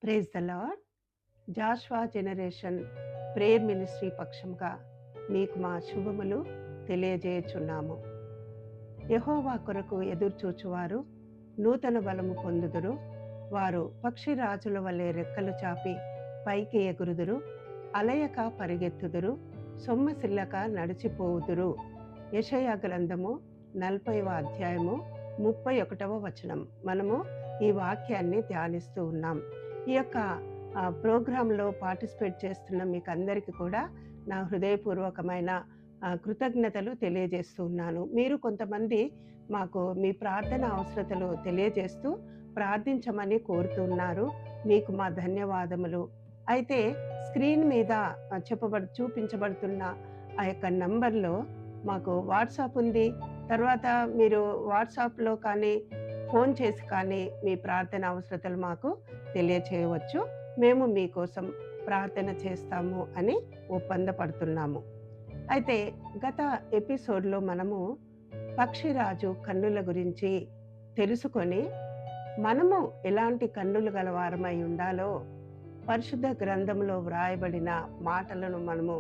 Praise the Lord. Joshua generation prayer ministry పక్షంగా మీకు మా శుభములు తెలియజేయుచున్నాము. యెహోవా కొరకు ఎదురుచూచువారు నూతన బలము పొందుదురు. వారు పక్షిరాజుల వలె రెక్కలు చాపి పైకి ఎగురుదురు. అలయక పరిగెత్తుదురు, సొమ్మసిల్లక నడిచిపోవుదురు. యెషయా గ్రంథము 40వ అధ్యాయము 31వ వచనం. మనము ఈ వాక్యాన్ని ధ్యానిస్తూ ఉన్నాం. ఈ యొక్క ప్రోగ్రాంలో పార్టిసిపేట్ చేస్తున్న మీకు అందరికీ కూడా నా హృదయపూర్వకమైన కృతజ్ఞతలు తెలియజేస్తూ ఉన్నాను. మీరు కొంతమంది మాకు మీ ప్రార్థన అవసరతలు తెలియజేస్తూ ప్రార్థించమని కోరుతున్నారు. మీకు మా ధన్యవాదములు. అయితే స్క్రీన్ మీద చూపించబడుతున్న ఆ యొక్క నంబర్లో మాకు వాట్సాప్ ఉంది. తర్వాత మీరు వాట్సాప్లో కానీ ఫోన్ చేసి కానీ మీ ప్రార్థన అవసరతలు మాకు తెలియచేయవచ్చు. మేము మీకోసం ప్రార్థన చేస్తాము అని ఒప్పందపడుతున్నాము. అయితే గత ఎపిసోడ్లో మనము పక్షిరాజు కన్నుల గురించి తెలుసుకొని మనము ఎలాంటి కన్నులు గలవారమై ఉండాలో పరిశుద్ధ గ్రంథంలో వ్రాయబడిన మాటలను మనము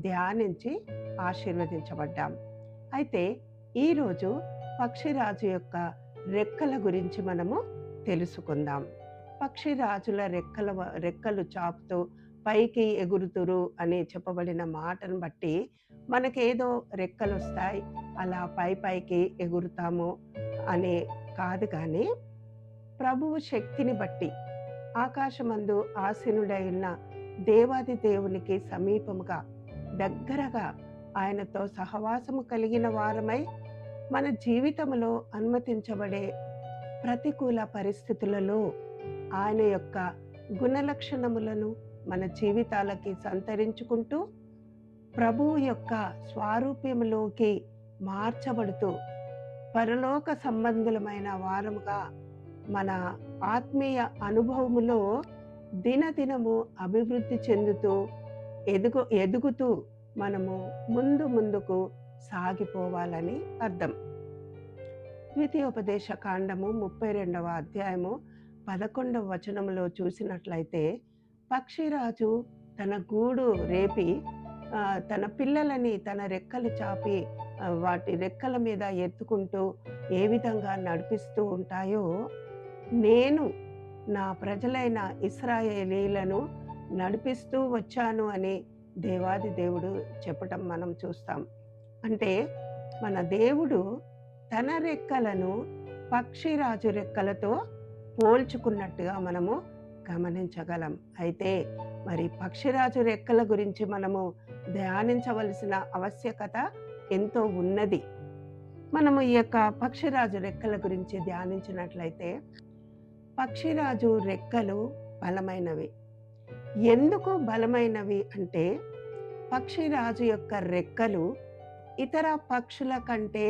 ధ్యానించి ఆశీర్వదించబడ్డాం. అయితే ఈరోజు పక్షిరాజు యొక్క రెక్కల గురించి మనము తెలుసుకుందాం. పక్షిరాజుల రెక్కలు చాపుతూ పైకి ఎగురుతురు అని చెప్పబడిన మాటను బట్టి మనకేదో రెక్కలు వస్తాయి, అలా పైకి ఎగురుతాము అని కాదు, కానీ ప్రభువు శక్తిని బట్టి ఆకాశమందు ఆసీనుడై ఉన్న దేవాది దేవునికి సమీపముగా దగ్గరగా ఆయనతో సహవాసము కలిగిన వారమై మన జీవితంలో అనుమతించబడే ప్రతికూల పరిస్థితులలో ఆయన యొక్క గుణలక్షణములను మన జీవితాలకి సంతరించుకుంటూ ప్రభువు యొక్క స్వారూప్యములోకి మార్చబడుతూ పరలోక సంబంధులమైన వారముగా మన ఆత్మీయ అనుభవములో దినదినము అభివృద్ధి చెందుతూ ఎదుగుతూ మనము ముందుకు సాగిపోవాలని అర్థం. ద్వితీయోపదేశ కాండము 32వ అధ్యాయము 11వ వచనంలో చూసినట్లయితే పక్షిరాజు తన గూడు రేపి తన పిల్లలని తన రెక్కలు చాపి వాటి రెక్కల మీద ఎత్తుకుంటూ ఏ విధంగా నడిపిస్తూ ఉంటాయో, నేను నా ప్రజలైన ఇశ్రాయేలీలను నడిపిస్తూ వచ్చాను అని దేవాది దేవుడు చెప్పటం మనం చూస్తాం. అంటే మన దేవుడు తన రెక్కలను పక్షిరాజు రెక్కలతో పోల్చుకున్నట్టుగా మనము గమనించగలం. అయితే మరి పక్షిరాజు రెక్కల గురించి మనము ధ్యానించవలసిన ఆవశ్యకత ఎంతో ఉన్నది. మనము ఈ యొక్క పక్షిరాజు రెక్కల గురించి ధ్యానించినట్లయితే పక్షిరాజు రెక్కలు బలమైనవి. ఎందుకు బలమైనవి అంటే పక్షిరాజు యొక్క రెక్కలు ఇతర పక్షుల కంటే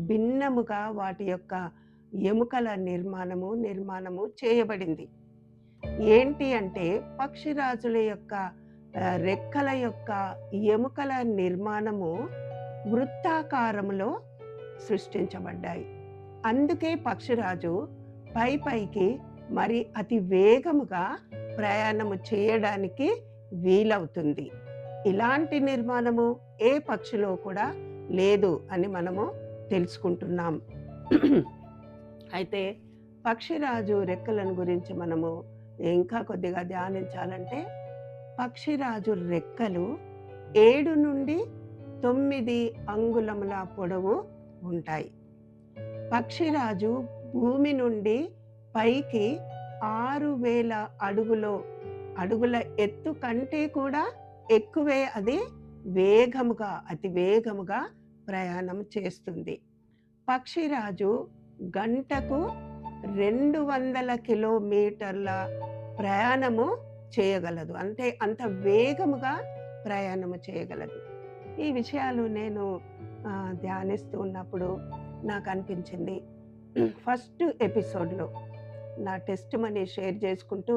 భిన్నముగా వాటి యొక్క ఎముకల నిర్మాణము చేయబడింది. ఏంటి అంటే పక్షిరాజుల యొక్క రెక్కల యొక్క ఎముకల నిర్మాణము వృత్తాకారములో సృష్టించబడ్డాయి. అందుకే పక్షిరాజు పైకి మరి అతి వేగముగా ప్రయాణము చేయడానికి వీలవుతుంది. ఇలాంటి నిర్మాణము ఏ పక్షిలో కూడా లేదు అని మనము తెలుసుకుంటున్నాం. అయితే పక్షిరాజు రెక్కలను గురించి మనము ఇంకా కొద్దిగా ధ్యానించాలంటే పక్షిరాజు రెక్కలు 7 నుండి 9 అంగుళముల పొడవు ఉంటాయి. పక్షిరాజు భూమి నుండి పైకి 6000 అడుగుల ఎత్తు కంటే కూడా ఎక్కువే అది అతి వేగముగా ప్రయాణం చేస్తుంది. పక్షిరాజు గంటకు 200 కిలోమీటర్ల ప్రయాణము చేయగలదు. అంటే అంత వేగముగా ప్రయాణము చేయగలదు. ఈ విషయాలు నేను ధ్యానిస్తూ ఉన్నప్పుడు నాకు అనిపించింది. ఫస్ట్ ఎపిసోడ్లో నా టెస్ట్ మనీ షేర్ చేసుకుంటూ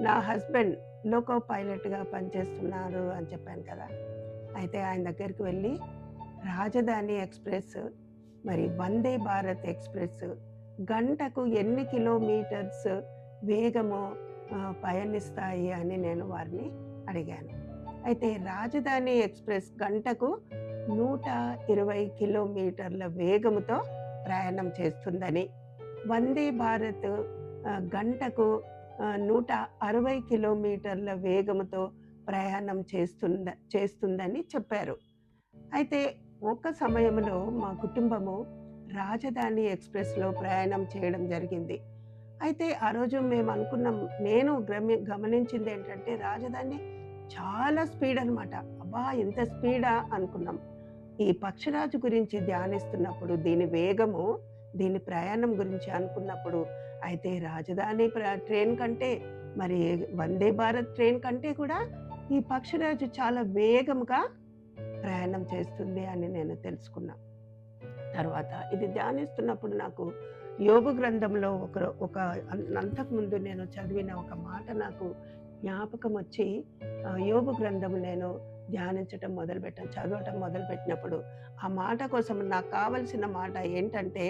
నా హస్బెండ్ లోకో పైలట్గా పనిచేస్తున్నారు అని చెప్పాను కదా. అయితే ఆయన దగ్గరికి వెళ్ళి రాజధాని ఎక్స్ప్రెస్ మరి వందే భారత్ ఎక్స్ప్రెస్ గంటకు ఎన్ని కిలోమీటర్స్ వేగమో పయనిస్తాయి అని నేను వారిని అడిగాను. అయితే రాజధాని ఎక్స్‌ప్రెస్ గంటకు 120 కిలోమీటర్ల వేగముతో ప్రయాణం చేస్తుందని, వందే భారత్ గంటకు 160 కిలోమీటర్ల వేగముతో ప్రయాణం చేస్తుందని చెప్పారు. అయితే ఒక సమయంలో మా కుటుంబము రాజధాని ఎక్స్‌ప్రెస్‌లో ప్రయాణం చేయడం జరిగింది. అయితే ఆ రోజు మేమనుకున్నాం, నేను గమనించిందేంటంటే రాజధాని చాలా స్పీడ్ అనమాట. అబ్బా! ఇంత స్పీడా అనుకున్నాం. ఈ పక్షిరాజు గురించి ధ్యానిస్తున్నప్పుడు, దీని వేగము, దీని ప్రయాణం గురించి అనుకున్నప్పుడు, అయితే రాజధాని ట్రైన్ కంటే, మరి వందే భారత్ ట్రైన్ కంటే కూడా ఈ పక్షిరాజు చాలా వేగంగా ప్రయాణం చేస్తుంది అని నేను తెలుసుకున్నా. తర్వాత ఇది ధ్యానిస్తున్నప్పుడు నాకు యోబు గ్రంథంలో ఒక అంతకుముందు నేను చదివిన ఒక మాట నాకు జ్ఞాపకం వచ్చి, యోబు గ్రంథం నేను చదవటం మొదలుపెట్టినప్పుడు ఆ మాట కోసం నాకు కావలసిన మాట ఏంటంటే,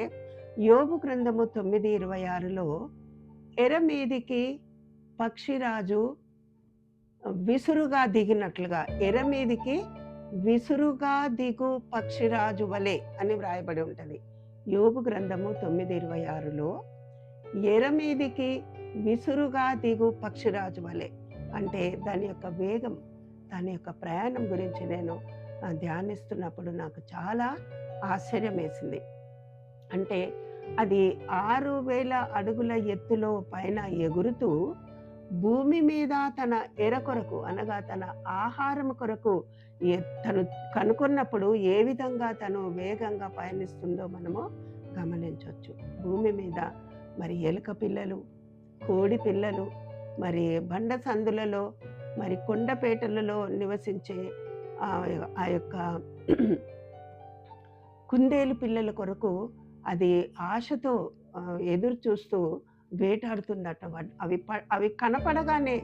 యోబు గ్రంథము 9:26లో ఎర మీదికి పక్షిరాజు విసురుగా దిగినట్లుగా, ఎర మీదికి విసురుగా దిగు పక్షిరాజు వలె అని వ్రాయబడి ఉంటది. యోబు గ్రంథము 9:26లో ఎర మీదికి విసురుగా దిగు పక్షిరాజు వలె అంటే దాని యొక్క వేగం, దాని యొక్క ప్రయాణం గురించి నేను ధ్యానిస్తున్నప్పుడు నాకు చాలా ఆశ్చర్యం వేసింది. అంటే అది 6,000 అడుగుల ఎత్తులో పైన ఎగురుతూ భూమి మీద తన ఎర కొరకు, అనగా తన ఆహారం కొరకు తను కనుక్కున్నప్పుడు ఏ విధంగా తను వేగంగా పయనిస్తుందో మనము గమనించవచ్చు. భూమి మీద మరి ఎలుక పిల్లలు, కోడి పిల్లలు, మరి బండ సందులలో, మరి కొండపేటలలో నివసించే ఆ యొక్క కుందేలు పిల్లల కొరకు అది ఆశతో ఎదురు చూస్తూ వేటాడుతుందట. అవి కనపడగానే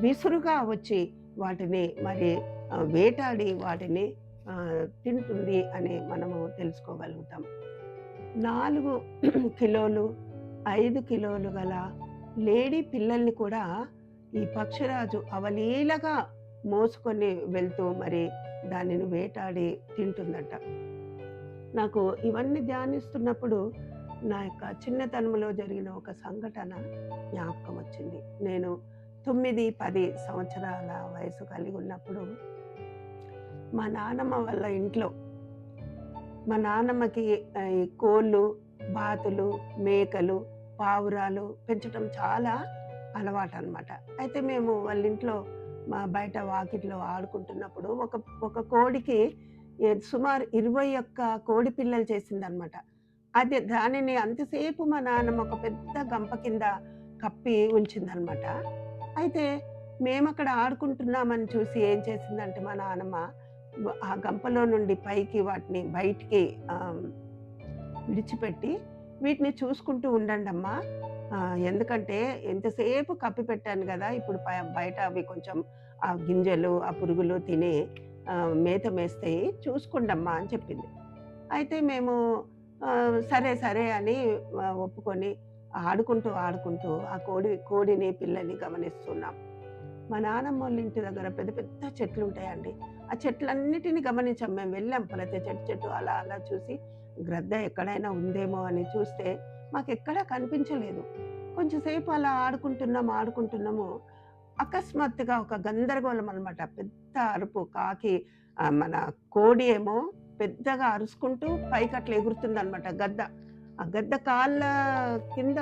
విసురుగా వచ్చి వాటిని మరి వేటాడి వాటిని తింటుంది అని మనము తెలుసుకోగలుగుతాం. 4 కిలోలు 5 కిలోలు గల లేడీ పిల్లల్ని కూడా ఈ పక్షిరాజు అవలీలగా మోసుకొని వెళ్తూ మరి దానిని వేటాడి తింటుందట. నాకు ఇవన్నీ ధ్యానిస్తున్నప్పుడు నా యొక్క చిన్నతనంలో జరిగిన ఒక సంఘటన జ్ఞాపకం వచ్చింది. నేను 9-10 సంవత్సరాల వయసు కలిగి ఉన్నప్పుడు మా నాన్నమ్మ వాళ్ళ ఇంట్లో, మా నాన్నమ్మకి ఈ కోళ్ళు, బాతులు, మేకలు, పావురాలు పెంచడం చాలా అలవాటు అనమాట. అయితే మేము వాళ్ళ ఇంట్లో బయట వాకిట్లో ఆడుకుంటున్నప్పుడు ఒక కోడికి సుమారు 21 కోడి పిల్లలు చేసిందనమాట. దానిని అంతసేపు మా నాన్నమ్మ ఒక పెద్ద గంప కింద కప్పి ఉంచిందనమాట. అయితే మేమక్కడ ఆడుకుంటున్నామని చూసి ఏం చేసిందంటే మా నాన్నమ్మ ఆ గంపలో నుండి పైకి వాటిని బయటికి విడిచిపెట్టి, వీటిని చూసుకుంటూ ఉండండమ్మా, ఎందుకంటే ఎంతసేపు కప్పి పెట్టాను కదా, ఇప్పుడు బయట అవి కొంచెం ఆ గింజలు, ఆ పురుగులు తిని మేత మేస్తాయి, చూసుకోండమ్మా అని చెప్పింది. అయితే మేము సరే సరే అని ఒప్పుకొని ఆడుకుంటూ ఆ కోడిని పిల్లని గమనిస్తున్నాం. మా నాన్నమ్మ వాళ్ళ ఇంటి దగ్గర పెద్ద పెద్ద చెట్లు ఉంటాయండి. ఆ చెట్లన్నిటిని గమనించాం. మేము వెళ్ళాం ప్రతి చెట్టు అలా అలా చూసి గ్రద్ద ఎక్కడైనా ఉందేమో అని చూస్తే మాకెక్కడా కనిపించలేదు. కొంచెంసేపు అలా ఆడుకుంటున్నాము. అకస్మాత్తుగా ఒక గందరగోళం అనమాట. పెద్ద అరుపు, కాకి మన కోడి ఏమో పెద్దగా అరుచుకుంటూ పైకట్లా ఎగురుతుందనమాట గద్ద. ఆ గద్ద కాళ్ళ కింద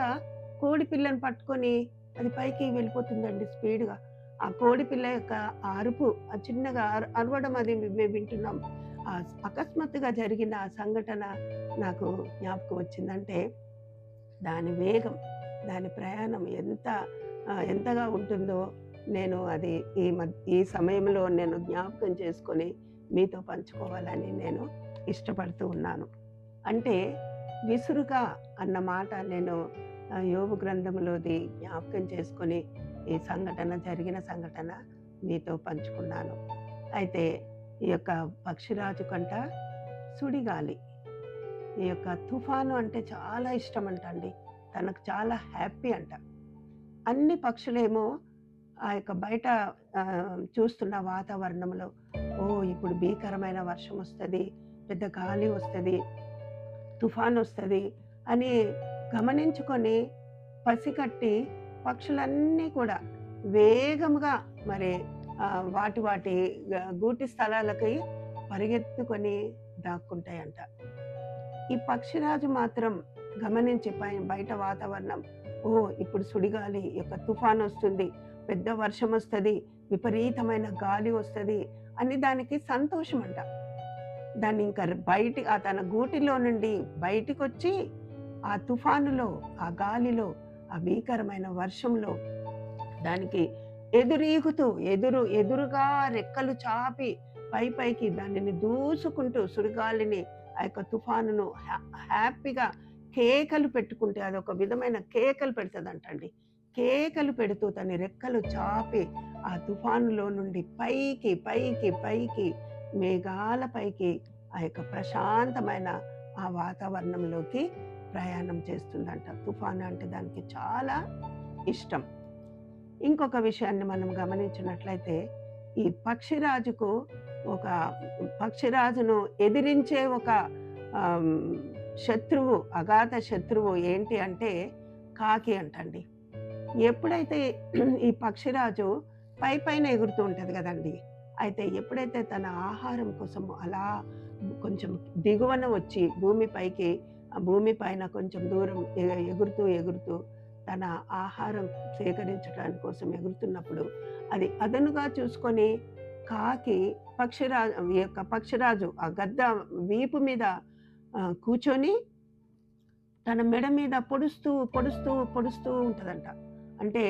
కోడి పిల్లని పట్టుకొని అది పైకి వెళ్ళిపోతుందండి స్పీడ్‌గా. ఆ కోడి పిల్ల యొక్క ఆ అరుపు, ఆ చిన్నగా అరవడం అది మేము వింటున్నాం. అకస్మాత్తుగా జరిగిన ఆ సంఘటన నాకు జ్ఞాపకం వచ్చిందంటే, దాని వేగం, దాని ప్రయాణం ఎంతగా ఉంటుందో నేను అది ఈ సమయంలో నేను జ్ఞాపకం చేసుకొని మీతో పంచుకోవాలని నేను ఇష్టపడుతూ ఉన్నాను. అంటే విసురుగా అన్న మాట నేను యోబు గ్రంథంలోది జ్ఞాపకం చేసుకొని జరిగిన సంఘటన మీతో పంచుకున్నాను. అయితే ఈ యొక్క పక్షిరాజు కంట సుడిగాలి, ఈ యొక్క తుఫాను అంటే చాలా ఇష్టం అంట అండి. తనకు చాలా హ్యాపీ అంట. అన్ని పక్షులేమో ఆ యొక్క బయట చూస్తున్న వాతావరణంలో ఇప్పుడు భీకరమైన వర్షం వస్తది, పెద్ద గాలి వస్తది, తుఫాన్ వస్తది అని గమనించుకొని పసికట్టి పక్షులన్నీ కూడా వేగముగా మరి వాటి వాటి గూటి స్థలాలకి పరిగెత్తుకొని దాక్కుంటాయంట. ఈ పక్షిరాజు మాత్రం గమనించి బయట వాతావరణం, ఇప్పుడు సుడిగాలి యొక్క తుఫాన్ వస్తుంది, పెద్ద వర్షం వస్తుంది, విపరీతమైన గాలి వస్తుంది అని దానికి సంతోషం అంట. దాన్ని ఇంకా తన గూటిలో నుండి బయటికి వచ్చి ఆ తుఫానులో, ఆ గాలిలో, ఆ భీకరమైన వర్షంలో దానికి ఎదురీగుతూ ఎదురుగా రెక్కలు చాపి పైకి దానిని దూసుకుంటూ సుడిగాలిని ఆ యొక్క తుఫానును హ్యాపీగా కేకలు పెట్టుకుంటే అదొక విధమైన కేకలు పెడుతుందంటండి. కేకలు పెడుతూ తన రెక్కలు చాపి ఆ తుఫానులో నుండి పైకి మేఘాల పైకి ఆ యొక్క ప్రశాంతమైన ఆ వాతావరణంలోకి ప్రయాణం చేస్తుందంట. తుఫాను అంటే దానికి చాలా ఇష్టం. ఇంకొక విషయాన్ని మనం గమనించినట్లయితే ఈ పక్షిరాజును ఎదిరించే ఒక శత్రువు, అగాధ శత్రువు ఏంటి అంటే కాకి అంటండి. ఎప్పుడైతే ఈ పక్షిరాజు పైన ఎగురుతూ ఉంటుంది కదండి, అయితే ఎప్పుడైతే తన ఆహారం కోసం అలా కొంచెం దిగువన వచ్చి భూమి పైన కొంచెం దూరం ఎగురుతూ తన ఆహారం సేకరించడానికి కోసం ఎగురుతున్నప్పుడు అది అదనుగా చూసుకొని కాకి పక్షిరాజు ఆ గద్ద వీపు మీద కూర్చొని తన మెడ మీద పొడుస్తూ ఉంటుందంట. అంటే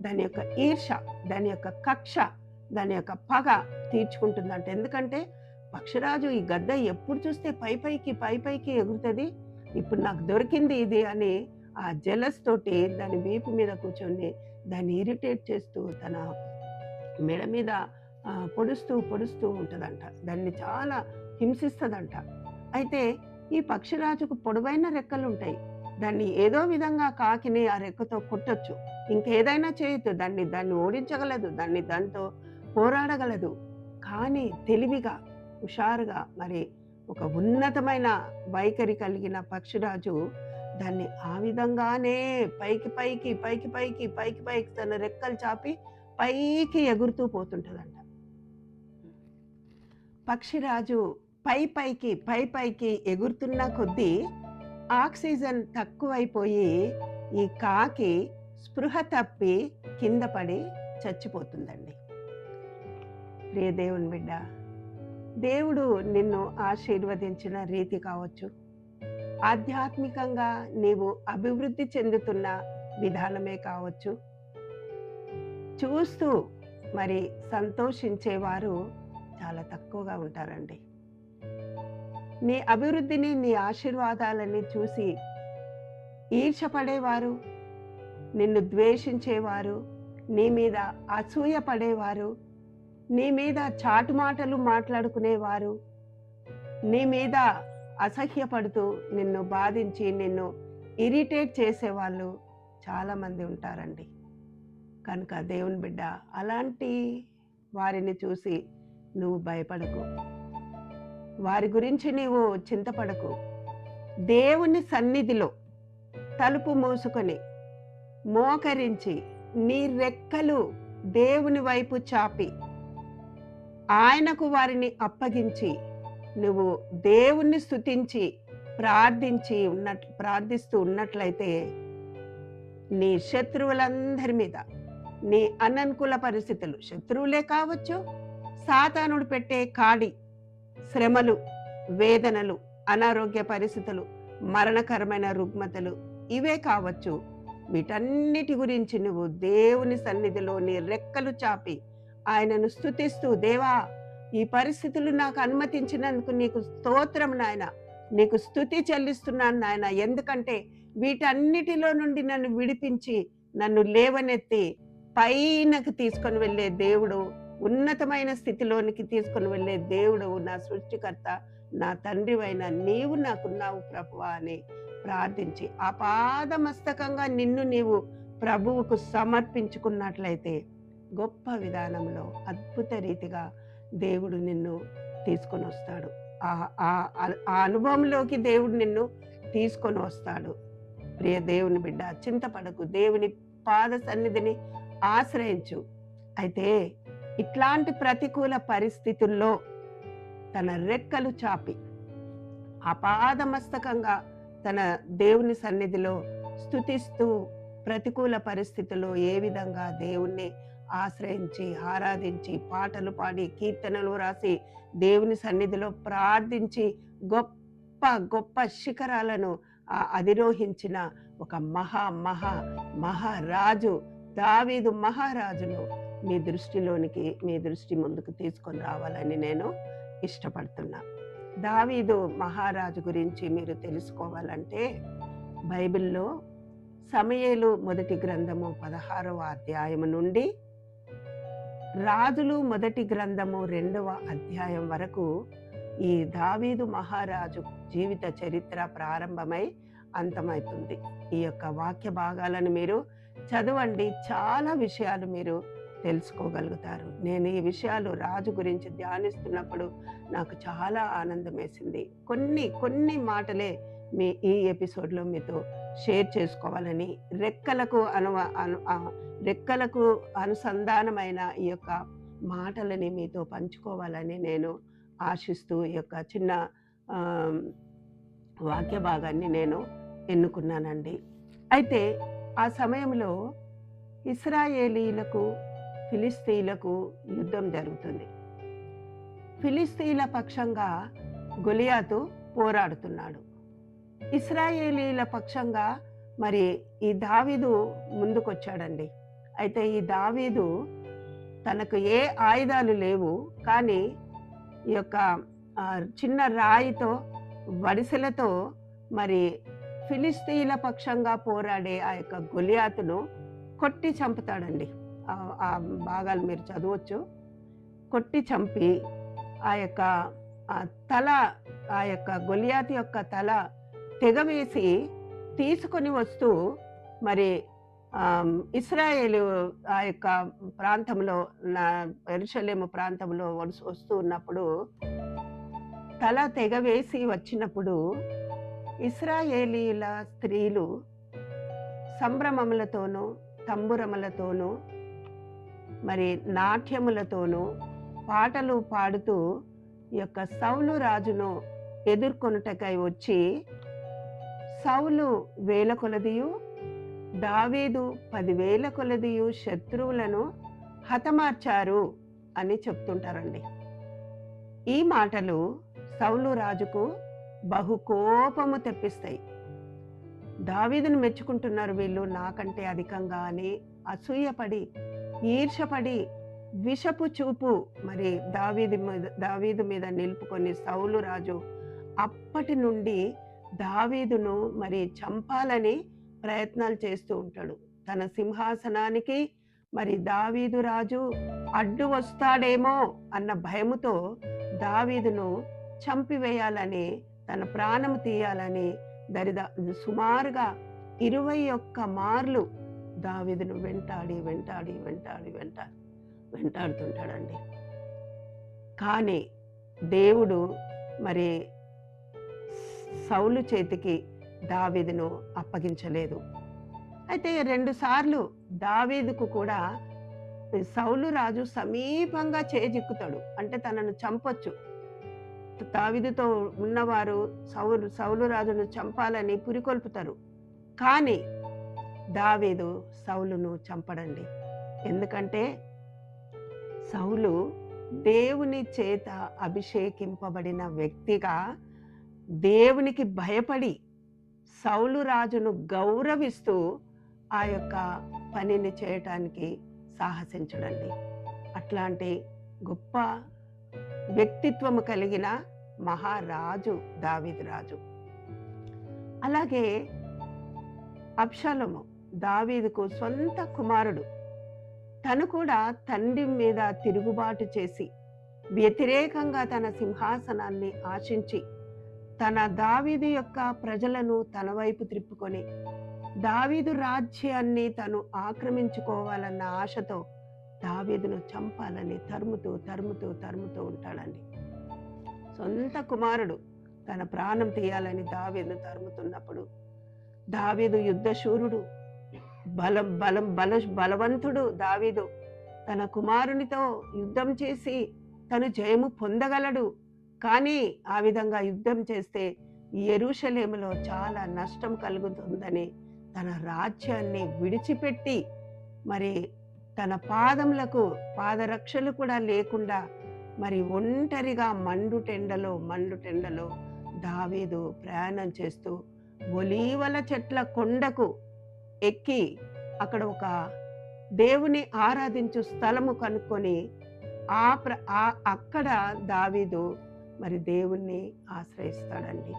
దాని యొక్క ఈర్ష, దాని యొక్క కక్ష, దాని యొక్క పగ తీర్చుకుంటుందంట. ఎందుకంటే పక్షిరాజు ఈ గద్ద ఎప్పుడు చూస్తే పైపైకి ఎగురుతుంది, ఇప్పుడు నాకు దొరికింది ఇది అని ఆ జెలస్ తోటి దాని వీపు మీద కూర్చొని దాన్ని ఇరిటేట్ చేస్తూ తన మెడ మీద పొడుస్తూ ఉంటుందంట. దాన్ని చాలా హింసిస్తుందంట. అయితే ఈ పక్షిరాజుకు పొడవైన రెక్కలు ఉంటాయి. దాన్ని ఏదో విధంగా కాకిని ఆ రెక్కతో కొట్టొచ్చు, ఇంకేదైనా చేయొచ్చు, దాన్ని ఓడించగలదు, దాంతో పోరాడగలదు. కానీ తెలివిగా, హుషారుగా, మరి ఒక ఉన్నతమైన వైఖరి కలిగిన పక్షిరాజు దాన్ని ఆ విధంగానే పైకి తన రెక్కలు చాపి పైకి ఎగురుతూ పోతుంటదంట. పక్షిరాజు పైకి ఎగురుతున్న కొద్దీ ఆక్సిజన్ తక్కువైపోయి ఈ కాకి స్పృహ తప్పి కింద పడి చచ్చిపోతుందండి. ప్రియ దేవుని బిడ్డ, దేవుడు నిన్ను ఆశీర్వదించిన రీతి కావచ్చు, ఆధ్యాత్మికంగా నీవు అభివృద్ధి చెందుతున్న విధానమే కావచ్చు, చూస్తూ మరి సంతోషించేవారు చాలా తక్కువగా ఉంటారండి. నీ అభివృద్ధిని, నీ ఆశీర్వాదాలని చూసి ఈర్షపడేవారు, నిన్ను ద్వేషించేవారు, నీ మీద అసూయ పడేవారు, నీ మీద చాటు మాటలు మాట్లాడుకునేవారు, నీ మీద అసహ్యపడుతూ నిన్ను బాధించి నిన్ను ఇరిటేట్ చేసేవాళ్ళు చాలామంది ఉంటారండి. కనుక దేవుని బిడ్డ, అలాంటి వారిని చూసి నువ్వు భయపడకు, వారి గురించి నీవు చింతపడకు. దేవుని సన్నిధిలో తలుపు మూసుకొని మోకరించి నీ రెక్కలు దేవుని వైపు చాపి ఆయనకు వారిని అప్పగించి నువ్వు దేవుణ్ణి స్తుతించి ప్రార్థిస్తూ ఉన్నట్లయితే నీ శత్రువులందరి మీద, నీ అననుకూల పరిస్థితులు, శత్రువులే కావచ్చు, సాతానుడు పెట్టే కాడి, శ్రమలు, వేదనలు, అనారోగ్య పరిస్థితులు, మరణకరమైన రుగ్మతలు ఇవే కావచ్చు, వీటన్నిటి గురించి నువ్వు దేవుని సన్నిధిలో నీ రెక్కలు చాపి ఆయనను స్తుతిస్తూ, దేవా ఈ పరిస్థితులు నాకు అనుమతించినందుకు నీకు స్తోత్రం నాయన, నీకు స్తుతి చెల్లిస్తున్నాను నాయన, ఎందుకంటే వీటన్నిటిలో నుండి నన్ను విడిపించి నన్ను లేవనెత్తి పైనకు తీసుకొని వెళ్ళే దేవుడు, ఉన్నతమైన స్థితిలోనికి తీసుకొని వెళ్ళే దేవుడు, నా సృష్టికర్త, నా తండ్రివైన నీవు నాకున్నావు ప్రభువా అని ప్రార్థించి ఆపాదమస్తకంగా నిన్ను నీవు ప్రభువుకు సమర్పించుకున్నట్లయితే గొప్ప విధానంలో అద్భుత రీతిగా దేవుడు నిన్ను తీసుకొని వస్తాడు. ఆ అనుభవంలోకి దేవుడు నిన్ను తీసుకొని వస్తాడు. ప్రియ దేవుని బిడ్డ, చింతపడకు, దేవుని పాద సన్నిధిని ఆశ్రయించు. అయితే ఇట్లాంటి ప్రతికూల పరిస్థితుల్లో తన రెక్కలు చాపి అపాదమస్తకంగా తన దేవుని సన్నిధిలో స్తుతిస్తూ ప్రతికూల పరిస్థితుల్లో ఏ విధంగా దేవుణ్ణి ఆశ్రయించి ఆరాధించి పాటలు పాడి కీర్తనలు రాసి దేవుని సన్నిధిలో ప్రార్థించి గొప్ప గొప్ప శిఖరాలను అధిరోహించిన ఒక మహారాజు దావీదు మహారాజును మీ దృష్టి ముందుకు తీసుకొని రావాలని నేను ఇష్టపడుతున్నా. దావీదు మహారాజు గురించి మీరు తెలుసుకోవాలంటే బైబిల్లో సమూయేలు మొదటి గ్రంథము 16వ అధ్యాయం నుండి రాజులు మొదటి గ్రంథము 2వ అధ్యాయం వరకు ఈ దావీదు మహారాజు జీవిత చరిత్ర ప్రారంభమై అంతమవుతుంది. ఈ యొక్క వాక్య భాగాలను మీరు చదవండి, చాలా విషయాలు మీరు తెలుసుకోగలుగుతారు. నేను ఈ విషయాలు రాజు గురించి ధ్యానిస్తున్నప్పుడు నాకు చాలా ఆనందం వేసింది. కొన్ని మాటలే ఈ ఎపిసోడ్లో మీతో షేర్ చేసుకోవాలని, రెక్కలకు అనుసంధానమైన ఈ యొక్క మాటలని మీతో పంచుకోవాలని నేను ఆశిస్తూ ఈ యొక్క చిన్న వాక్య భాగాన్ని నేను ఎన్నుకున్నానండి. అయితే ఆ సమయంలో ఇశ్రాయేలీలకు ఫిలిస్తీయులకు యుద్ధం జరుగుతుంది. ఫిలిస్తీయుల పక్షంగా గొలియాతు పోరాడుతున్నాడు. ఇశ్రాయేలీల పక్షంగా మరి ఈ దావీదు ముందుకొచ్చాడండి. అయితే ఈ దావీదు తనకు ఏ ఆయుధాలు లేవు, కానీ ఈ యొక్క చిన్న రాయితో వడిసెలతో మరి ఫిలిస్తీయుల పక్షంగా పోరాడే ఆ యొక్క గొలియాతును కొట్టి చంపుతాడండి. ఆ భాగాలు మీరు చదవచ్చు. కొట్టి చంపి ఆ యొక్క తల, ఆ యొక్క గొలియాతు యొక్క తల తెగవేసి తీసుకొని వస్తూ మరి ఇశ్రాయేలు ఆ యొక్క ప్రాంతంలో, యెరూషలేము ప్రాంతంలో వస్తూ ఉన్నప్పుడు తల తెగవేసి వచ్చినప్పుడు ఇశ్రాయేలీల స్త్రీలు సంభ్రమములతోనూ తంబురములతోనూ మరి నాట్యములతోనూ పాటలు పాడుతూ ఈ యొక్క సౌలు రాజును ఎదుర్కొనుటకై వచ్చి సౌలు 1000 కొలదియు దావీదు 10,000 కొలదియు శత్రువులను హతమార్చారు అని చెప్తుంటారండి. ఈ మాటలు సౌలు రాజుకు బహు కోపము తెప్పిస్తాయి. దావీదును మెచ్చుకుంటున్నారు వీళ్ళు నాకంటే అధికంగా అని అసూయపడి, ఈర్షపడి, విషపు చూపు మరి దావీదు మీద నిలుపుకొని సౌలు రాజు అప్పటి నుండి దావీదును మరి చంపాలని ప్రయత్నాలు చేస్తూ ఉంటాడు. తన సింహాసనానికి మరి దావీదు రాజు అడ్డు వస్తాడేమో అన్న భయముతో దావీదును చంపివేయాలని, తన ప్రాణం తీయాలని సుమారుగా 21 మార్లు దావీదును వెంటాడుతుంటాడండి. కానీ దేవుడు మరి సౌలు చేతికి దావీదును అప్పగించలేదు. అయితే 2 సార్లు దావీదుకు కూడా సౌలు రాజు సమీపంగా చేజిక్కుతాడు. అంటే తనను చంపొచ్చు. దావీదుతో ఉన్నవారు సౌలు రాజును చంపాలని పురికొల్పుతారు. కానీ దావీదు సౌలును చంపడండి. ఎందుకంటే సౌలు దేవుని చేత అభిషేకింపబడిన వ్యక్తిగా దేవునికి భయపడి సౌలు రాజును గౌరవిస్తూ ఆ యొక్క పనిని చేయటానికి సాహసించడండి. అట్లాంటి గొప్ప వ్యక్తిత్వము కలిగిన మహారాజు దావీదు రాజు. అలాగే అబ్షాలోము దావీదుకు సొంత కుమారుడు. తను కూడా తండ్రి మీద తిరుగుబాటు చేసి వ్యతిరేకంగా తన సింహాసనాన్ని ఆశించి తన దావీదు యొక్క ప్రజలను తన వైపు త్రిప్పుకొని దావీదు రాజ్యాన్ని తను ఆక్రమించుకోవాలన్న ఆశతో దావీదును చంపాలని తరుముతూ ఉంటాడండి. సొంత కుమారుడు తన ప్రాణం తీయాలని దావీదును తరుముతున్నప్పుడు, దావీదు యుద్ధశూరుడు, బలవంతుడు దావీదు. తన కుమారునితో యుద్ధం చేసి తను జయము పొందగలడు. కానీ ఆ విధంగా యుద్ధం చేస్తే యెరూషలేములో చాలా నష్టం కలుగుతుందని తన రాజ్యాన్ని విడిచిపెట్టి, మరి తన పాదములకు పాదరక్షలు కూడా లేకుండా మరి ఒంటరిగా మండుటెండలో దావీదు ప్రయాణం చేస్తూ ఒలీవల చెట్ల కొండకు ఎక్కి అక్కడ ఒక దేవుని ఆరాధించు స్థలము కనుక్కొని అక్కడ దావీదు మరి దేవుణ్ణి ఆశ్రయిస్తాడండి.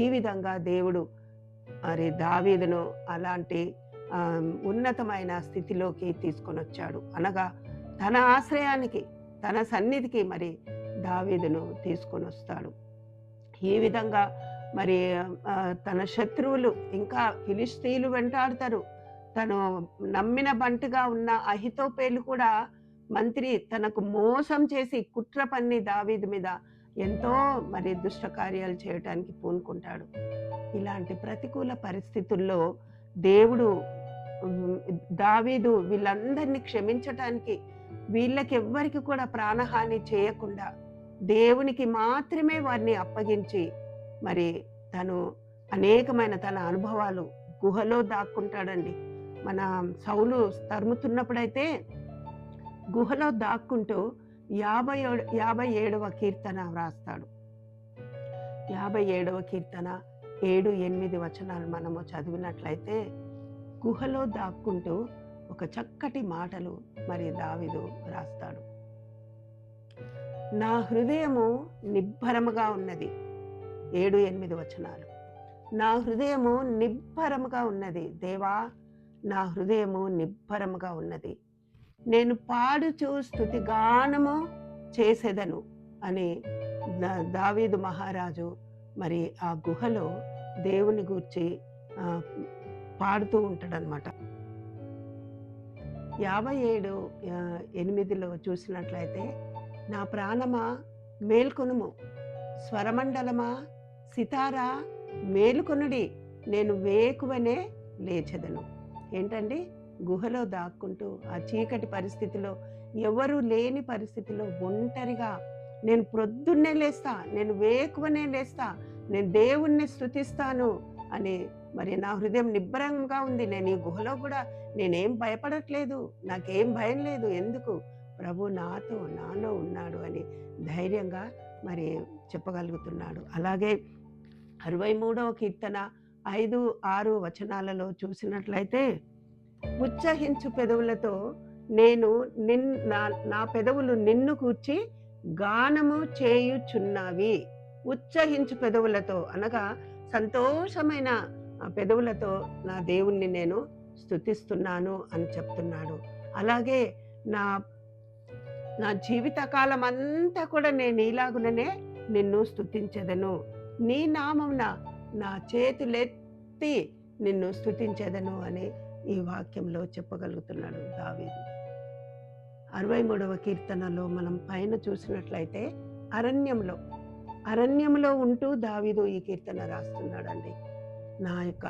ఈ విధంగా దేవుడు మరి దావీదును అలాంటి ఉన్నతమైన స్థితిలోకి తీసుకొని వచ్చాడు. అనగా తన ఆశ్రయానికి, తన సన్నిధికి మరి దావీదును తీసుకొని వస్తాడు. ఈ విధంగా మరి తన శత్రువులు ఇంకా ఫిలిష్తీయులు వెంటాడుతారు. తను నమ్మిన బంటుగా ఉన్న అహితోపేలు కూడా మంత్రి తనకు మోసం చేసి కుట్ర పన్ని దావీదు మీద ఎంతో మరి దుష్ట కార్యాలు చేయటానికి పూనుకుంటాడు. ఇలాంటి ప్రతికూల పరిస్థితుల్లో దేవుడు దావీదు వీళ్ళందరినీ క్షమించటానికి, వీళ్ళకెవ్వరికి కూడా ప్రాణహాని చేయకుండా దేవునికి మాత్రమే వారిని అప్పగించి మరి తను అనేకమైన తన అనుభవాలు గుహలో దాక్కుంటాడండి. మన సౌలు తరుముతున్నప్పుడైతే గుహలో దాక్కుంటూ 57వ కీర్తన వ్రాస్తాడు. 57వ కీర్తన 7-8 వచనాలు మనము చదివినట్లయితే గుహలో దాక్కుంటూ ఒక చక్కటి మాటలు మరి దావీదు రాస్తాడు. నా హృదయము నిబ్బరముగా ఉన్నది. 7-8 వచనాలు. నా హృదయము నిబ్బరముగా ఉన్నది. దేవా, నా హృదయము నిబ్బరముగా ఉన్నది. నేను పాడుచూ స్తుతిగానము చేసేదను అని దావీదు మహారాజు మరి ఆ గుహలో దేవుని గూర్చి పాడుతూ ఉంటాడనమాట. 57:8 చూసినట్లయితే, నా ప్రాణమా మేల్కొనుము, స్వరమండలమా సితారా మేలుకొనుడి, నేను వేకువనే లేచెదను. ఏంటండి, గుహలో దాక్కుంటూ ఆ చీకటి పరిస్థితిలో, ఎవరు లేని పరిస్థితిలో ఒంటరిగా నేను ప్రొద్దున్నే లేస్తా, నేను వేకువనే లేస్తా, నేను దేవుణ్ణి స్తుతిస్తాను అని మరి నా హృదయం నిబ్బరంగా ఉంది. నేను ఈ గుహలో కూడా నేనేం భయపడట్లేదు, నాకేం భయం లేదు. ఎందుకు? ప్రభు నాలో ఉన్నాడు అని ధైర్యంగా మరి చెప్పగలుగుతున్నాడు. అలాగే 63వ కీర్తన 5-6 వచనాలలో చూసినట్లయితే, ఉత్సహించు పెదవులతో నేను నా పెదవులు నిన్ను కూర్చి గానము చేయుచున్నవి. ఉత్సహించు పెదవులతో అనగా సంతోషమైన పెదవులతో నా దేవుణ్ణి నేను స్తుతిస్తున్నాను అని చెప్తున్నాడు. అలాగే నా జీవితకాలం అంతా కూడా నేను ఇలాగుననే నిన్ను స్తుతించెదను, నీ నామమున నా చేతులెత్తి నిన్ను స్తుతించెదను అని ఈ వాక్యంలో చెప్పగలుగుతున్నాడు దావీదు. 63వ కీర్తనలో మనం పైన చూసినట్లయితే అరణ్యంలో ఉంటూ దావీదు ఈ కీర్తన రాస్తున్నాడండి. నా యొక్క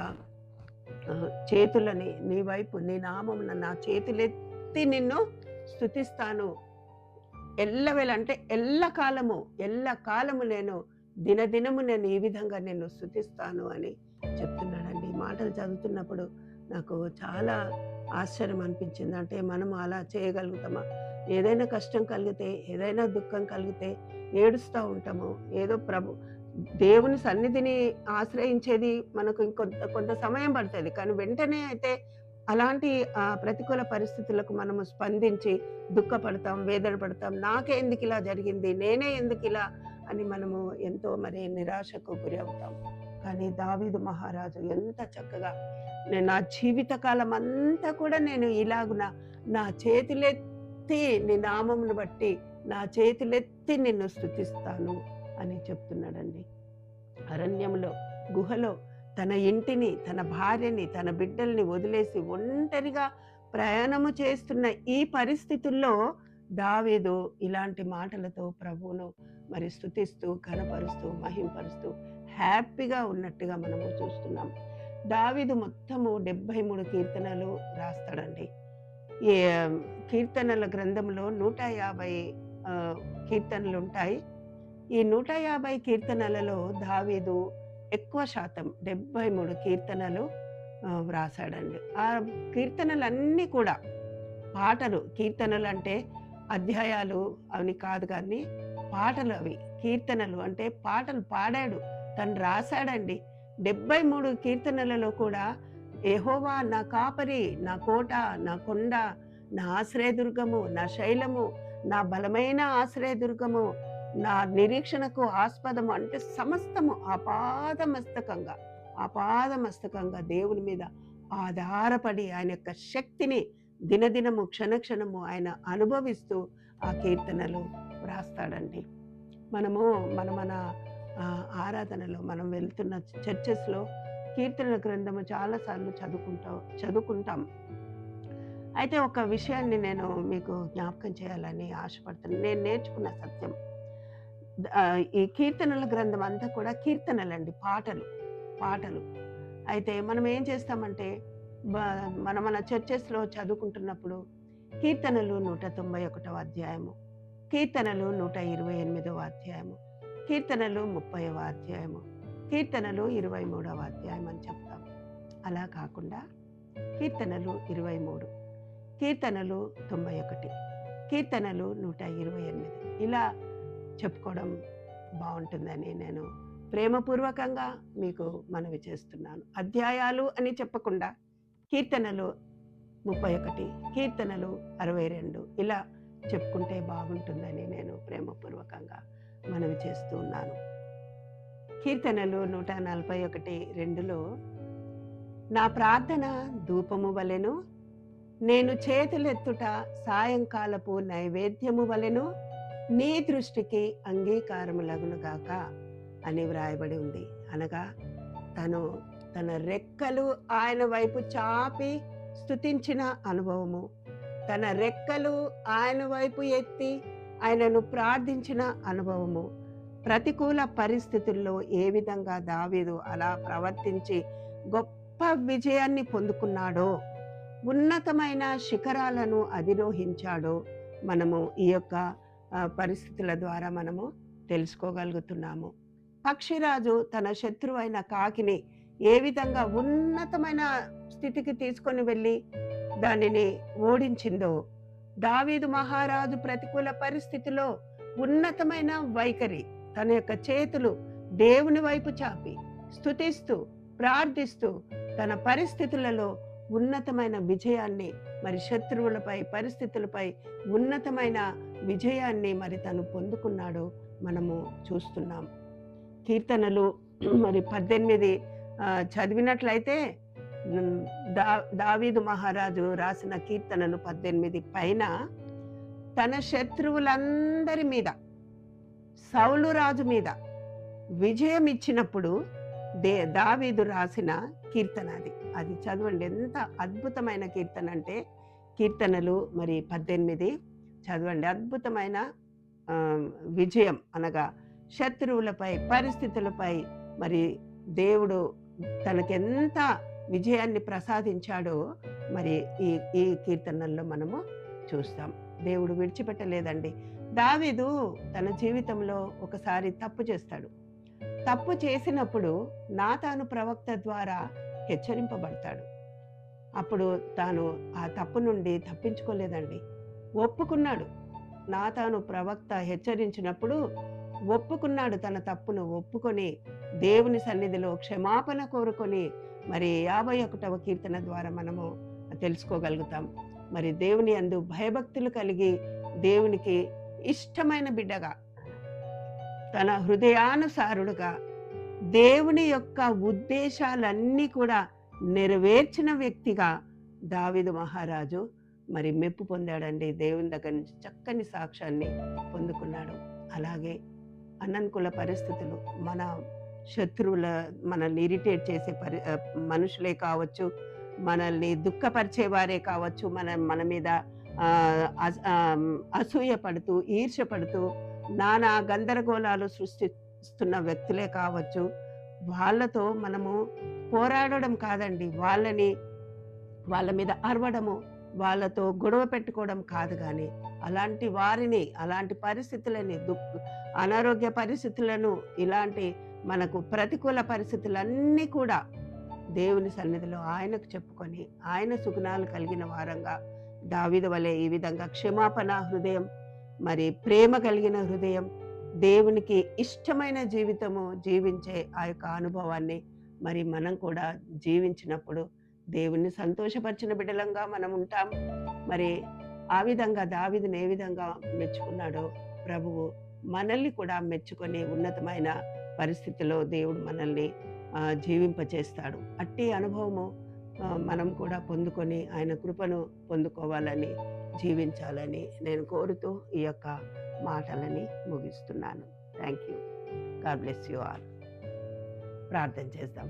చేతులని నీ వైపు, నీ నామమున నా చేతులెత్తి నిన్ను స్తుతిస్తాను. ఎల్లవేళ ఎల్లకాలము నేను దినదినము నేను ఈ విధంగా నిన్ను స్తుతిస్తాను అని చెప్తున్నాడండి. ఈ మాటలు చదువుతున్నప్పుడు నాకు చాలా ఆశ్చర్యం అనిపించింది. అంటే మనము అలా చేయగలుగుతామా? ఏదైనా కష్టం కలిగితే, ఏదైనా దుఃఖం కలిగితే ఏడుస్తూ ఉంటాము. ఏదో దేవుని సన్నిధిని ఆశ్రయించేది మనకు కొంత సమయం పడుతుంది. కానీ వెంటనే అయితే అలాంటి ప్రతికూల పరిస్థితులకు మనము స్పందించి దుఃఖపడతాం, వేదన పడతాం. నాకే ఎందుకు ఇలా జరిగింది, నేనే ఎందుకు ఇలా అని మనము ఎంతో మరి నిరాశకు గురి అవుతాం. కానీ దావీదు మహారాజు ఎంత చక్కగా, నేను నా జీవితకాలం అంతా కూడా నేను ఇలాగున నా చేతులెత్తి నీ నామమును బట్టి నా చేతులెత్తి నిన్ను స్తుతిస్తాను అని చెప్తున్నాడండి. అరణ్యంలో, గుహలో తన ఇంటిని, తన భార్యని, తన బిడ్డల్ని వదిలేసి ఒంటరిగా ప్రయాణము చేస్తున్న ఈ పరిస్థితుల్లో దావీదు ఇలాంటి మాటలతో ప్రభువును మరి స్తుతిస్తూ, ఘనపరుస్తూ, మహింపరుస్తూ హ్యాపీగా ఉన్నట్టుగా మనము చూస్తున్నాం. దావీదు మొత్తము 73 కీర్తనలు రాస్తాడండి. ఈ కీర్తనల గ్రంథంలో 150 కీర్తనలు ఉంటాయి. ఈ 150 కీర్తనలలో దావీదు ఎక్కువ శాతం 73 కీర్తనలు వ్రాసాడండి. ఆ కీర్తనలన్నీ కూడా పాటలు. కీర్తనలు అంటే అధ్యాయాలు అని కాదు, కానీ పాటలు అవి. కీర్తనలు అంటే పాటలు పాడాడు, తను రాశాడండి. 73 కీర్తనలలో కూడా యెహోవా నా కాపరి, నా కోట, నా కొండ, నా ఆశ్రయదుర్గము, నా శైలము, నా బలమైన ఆశ్రయదుర్గము, నా నిరీక్షణకు ఆస్పదము అంటే సమస్తము ఆపాదమస్తకంగా దేవుని మీద ఆధారపడి ఆయన యొక్క శక్తిని దినదినము క్షణక్షణము ఆయన అనుభవిస్తూ ఆ కీర్తనలు వ్రాస్తాడండి. మనము మన ఆరాధనలో మనం వెళ్తున్న చర్చెస్లో కీర్తనల గ్రంథము చాలాసార్లు చదువుకుంటాం. అయితే ఒక విషయాన్ని నేను మీకు జ్ఞాపకం చేయాలని ఆశపడుతున్నాను. నేను నేర్చుకున్న సత్యం, ఈ కీర్తనల గ్రంథం అంతా కూడా కీర్తనలండి, పాటలు. అయితే మనం ఏం చేస్తామంటే మన చర్చెస్లో చదువుకుంటున్నప్పుడు కీర్తనలు 191వ అధ్యాయము, కీర్తనలు 128వ అధ్యాయము, కీర్తనలు 30వ అధ్యాయము, కీర్తనలు 23వ అధ్యాయం అని చెప్తాం. అలా కాకుండా కీర్తనలు 23, కీర్తనలు 91, కీర్తనలు 128 ఇలా చెప్పుకోవడం బాగుంటుందని నేను ప్రేమపూర్వకంగా మీకు మనవి చేస్తున్నాను. అధ్యాయాలు అని చెప్పకుండా కీర్తనలు 31, కీర్తనలు 62 ఇలా చెప్పుకుంటే బాగుంటుందని నేను ప్రేమపూర్వకంగా మనవి చేస్తూ ఉన్నాను. కీర్తనలు 141:2లో నా ప్రార్థన ధూపము వలెను, నేను చేతులెత్తుట సాయంకాలపు నైవేద్యము వలెను నీ దృష్టికి అంగీకారములగునుగాక అని వ్రాయబడి ఉంది. అనగా తన రెక్కలు ఆయన వైపు చాపి స్తుతించిన అనుభవము, తన రెక్కలు ఆయన వైపు ఎత్తి ఆయనను ప్రార్థించిన అనుభవము, ప్రతికూల పరిస్థితుల్లో ఏ విధంగా దావీదు అలా ప్రవర్తించి గొప్ప విజయాన్ని పొందుకున్నాడో, ఉన్నతమైన శిఖరాలను అధిరోహించాడో మనము ఈ యొక్క పరిస్థితుల ద్వారా మనము తెలుసుకోగలుగుతున్నాము. పక్షిరాజు తన శత్రువైన కాకిని ఏ విధంగా ఉన్నతమైన స్థితికి తీసుకొని వెళ్ళి దానిని ఓడించిందో, దావీదు మహారాజు ప్రతికూల పరిస్థితిలో ఉన్నతమైన వైఖరి, తన యొక్క చేతులు దేవుని వైపు చాపి స్తుతిస్తూ ప్రార్థిస్తూ తన పరిస్థితులలో ఉన్నతమైన విజయాన్ని, మరి శత్రువులపై పరిస్థితులపై ఉన్నతమైన విజయాన్ని మరి తను పొందుకున్నాడో మనము చూస్తున్నాం. కీర్తనలు మరి 18 చదివినట్లయితే దావీదు మహారాజు రాసిన కీర్తనలు 18 పైన తన శత్రువులందరి మీద, సౌలు రాజు మీద విజయం ఇచ్చినప్పుడు దావీదు రాసిన కీర్తన అది చదవండి. ఎంత అద్భుతమైన కీర్తన అంటే కీర్తనలు మరి 18 చదవండి. అద్భుతమైన విజయం అనగా శత్రువులపై పరిస్థితులపై మరి దేవుడు తనకెంత విజయాన్ని ప్రసాదించాడో మరి ఈ కీర్తనల్లో మనము చూస్తాం. దేవుడు విడిచిపెట్టలేదండి. దావీదు తన జీవితంలో ఒకసారి తప్పు చేస్తాడు. తప్పు చేసినప్పుడు నాతాను ప్రవక్త ద్వారా హెచ్చరింపబడతాడు. అప్పుడు తాను ఆ తప్పు నుండి తప్పించుకోలేదండి, ఒప్పుకున్నాడు. నాతాను ప్రవక్త హెచ్చరించినప్పుడు ఒప్పుకున్నాడు, తన తప్పును ఒప్పుకొని దేవుని సన్నిధిలో క్షమాపణ కోరుకొని మరి 51వ కీర్తన ద్వారా మనము తెలుసుకోగలుగుతాం. మరి దేవుని యందు భయభక్తులు కలిగి దేవునికి ఇష్టమైన బిడ్డగా, తన హృదయానుసారుడుగా దేవుని యొక్క ఉద్దేశాలన్నీ కూడా నెరవేర్చిన వ్యక్తిగా దావీదు మహారాజు మరి మెప్పు పొందాడండి. దేవుని దగ్గర నుంచి చక్కని సాక్ష్యాన్ని పొందుకున్నాడు. అలాగే అననుకూల పరిస్థితులు, మన శత్రువుల మనల్ని ఇరిటేట్ చేసే మనుషులే కావచ్చు, మనల్ని దుఃఖపరిచేవారే కావచ్చు, మన మీద అసూయ పడుతూ, ఈర్ష్య పడుతూ, నానా గందరగోళాలు సృష్టిస్తున్న వ్యక్తులే కావచ్చు. వాళ్ళతో మనము పోరాడడం కాదండి. వాళ్ళ మీద అరవడము, వాళ్ళతో గొడవ పెట్టుకోవడం కాదు గానీ, అలాంటి వారిని, అలాంటి పరిస్థితులని, అనారోగ్య పరిస్థితులను, ఇలాంటి మనకు ప్రతికూల పరిస్థితులన్నీ కూడా దేవుని సన్నిధిలో ఆయనకు చెప్పుకొని, ఆయన సుగుణాలు కలిగిన వారంగా దావీదు వలె ఈ విధంగా క్షమాపణ హృదయం, మరి ప్రేమ కలిగిన హృదయం, దేవునికి ఇష్టమైన జీవితము జీవించే ఆ యొక్క అనుభవాన్ని మరి మనం కూడా జీవించినప్పుడు దేవుణ్ణి సంతోషపరిచిన బిడ్డలంగా మనం ఉంటాం. మరి ఆ విధంగా దావీదుని ఏ విధంగా మెచ్చుకున్నాడో ప్రభువు మనల్ని కూడా మెచ్చుకొని ఉన్నతమైన పరిస్థితిలో దేవుడు మనల్ని జీవింపచేస్తాడు. అట్టి అనుభవము మనం కూడా పొందుకొని ఆయన కృపను పొందుకోవాలని, జీవించాలని నేను కోరుతూ ఈ యొక్క మాటలని ముగిస్తున్నాను. Thank you. God bless you all. ప్రార్థన చేద్దాం.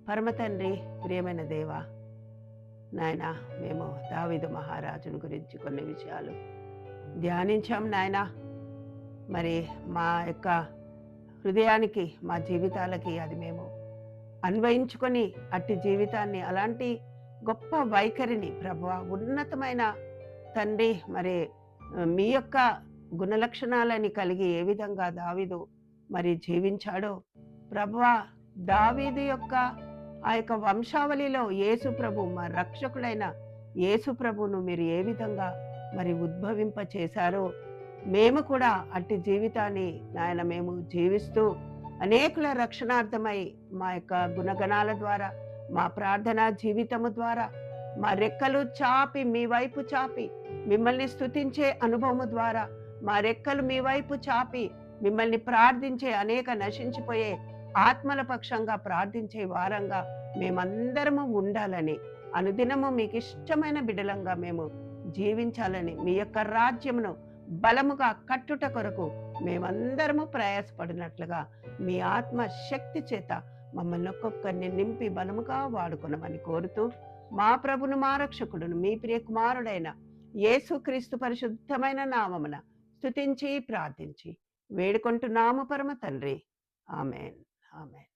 పరమ తండ్రి, ప్రియమైన దేవా, నాయన, మేము దావీదు మహారాజుని గురించి కొన్ని విషయాలు ధ్యానించాం నాయన. మరి మా యొక్క హృదయానికి, మా జీవితాలకి అది మేము అన్వయించుకొని అట్టి జీవితాన్ని, అలాంటి గొప్ప వైఖరిని ప్రభువా, ఉన్నతమైన తండ్రి, మరి మీ యొక్క గుణలక్షణాలని కలిగి ఏ విధంగా దావీదు మరి జీవించాడో ప్రభువా, దావీదు యొక్క ఆ యొక్క వంశావళిలో యేసు ప్రభు, మా రక్షకుడైన యేసు ప్రభును మీరు ఏ విధంగా మరి ఉద్భవింప చేశారో మేము కూడా అట్టి జీవితాన్ని నాయన మేము జీవిస్తూ అనేకుల రక్షణార్థమై మా యొక్క గుణగణాల ద్వారా, మా ప్రార్థనా జీవితము ద్వారా, మా రెక్కలు చాపి మీ వైపు చాపి మిమ్మల్ని స్తుతించే అనుభవము ద్వారా, మా రెక్కలు మీ వైపు చాపి మిమ్మల్ని ప్రార్థించే, అనేక నశించిపోయే ఆత్మల పక్షంగా ప్రార్థించే వారంగా మేమందరము ఉండాలని, అనుదినము మీకు ఇష్టమైన బిడ్డలంగా మేము జీవించాలని, మీ యొక్క రాజ్యమును బలముగా కట్టుట కొరకు మేమందరము ప్రయాసపడినట్లుగా మీ ఆత్మ శక్తి చేత మమ్మల్ని ఒక్కొక్కరిని నింపి బలముగా వాడుకొనమని కోరుతూ, మా ప్రభును, మా రక్షకుడును, మీ ప్రియ కుమారుడైన యేసుక్రీస్తు పరిశుద్ధమైన నామమున స్తుతించి ప్రార్థించి వేడుకుంటున్నాము పరమ తండ్రి. ఆమెన్. ఆమెన్.